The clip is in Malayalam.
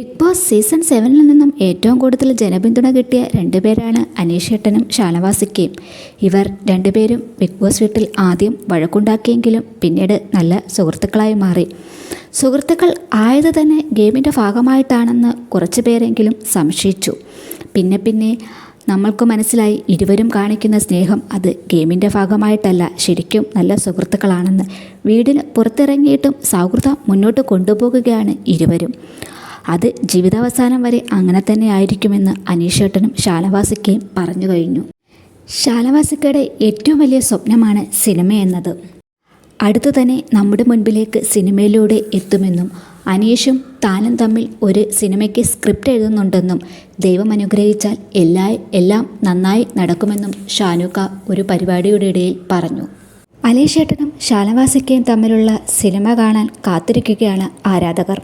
ബിഗ് ബോസ് സീസൺ 7-ൽ നിന്നും ഏറ്റവും കൂടുതൽ ജനപിന്തുണ കിട്ടിയ രണ്ടുപേരാണ് അനീഷേട്ടനും ഷാനവാസിക്കയും. ഇവർ രണ്ടുപേരും ബിഗ് ബോസ് വീട്ടിൽ ആദ്യം വഴക്കുണ്ടാക്കിയെങ്കിലും പിന്നീട് നല്ല സുഹൃത്തുക്കളായി മാറി. സുഹൃത്തുക്കൾ ആയത് തന്നെ ഗെയിമിൻ്റെ ഭാഗമായിട്ടാണെന്ന് കുറച്ച് പേരെങ്കിലും സംശയിച്ചു. പിന്നെ നമ്മൾക്ക് മനസ്സിലായി ഇരുവരും കാണിക്കുന്ന സ്നേഹം അത് ഗെയിമിൻ്റെ ഭാഗമായിട്ടല്ല, ശരിക്കും നല്ല സുഹൃത്തുക്കളാണെന്ന്. വീടിന് പുറത്തിറങ്ങിയിട്ടും സൗഹൃദം മുന്നോട്ട് കൊണ്ടുപോകുകയാണ് ഇരുവരും. അത് ജീവിതാവസാനം വരെ അങ്ങനെ തന്നെ ആയിരിക്കുമെന്ന് അനീഷേട്ടനും ഷാനവാസിക്കയും പറഞ്ഞു കഴിഞ്ഞു. ഷാനവാസിക്കയുടെ ഏറ്റവും വലിയ സ്വപ്നമാണ് സിനിമ എന്നത്. അടുത്തു തന്നെ നമ്മുടെ മുൻപിലേക്ക് സിനിമയിലൂടെ എത്തുമെന്നും അനീഷും താനും തമ്മിൽ ഒരു സിനിമയ്ക്ക് സ്ക്രിപ്റ്റ് എഴുതുന്നുണ്ടെന്നും ദൈവം അനുഗ്രഹിച്ചാൽ എല്ലാം നന്നായി നടക്കുമെന്നും ഷാനുക്ക ഒരു പരിപാടിയുടെ ഇടയിൽ പറഞ്ഞു. അനീഷേട്ടനും ഷാനവാസിക്കയും തമ്മിലുള്ള സിനിമ കാണാൻ കാത്തിരിക്കുകയാണ് ആരാധകർ.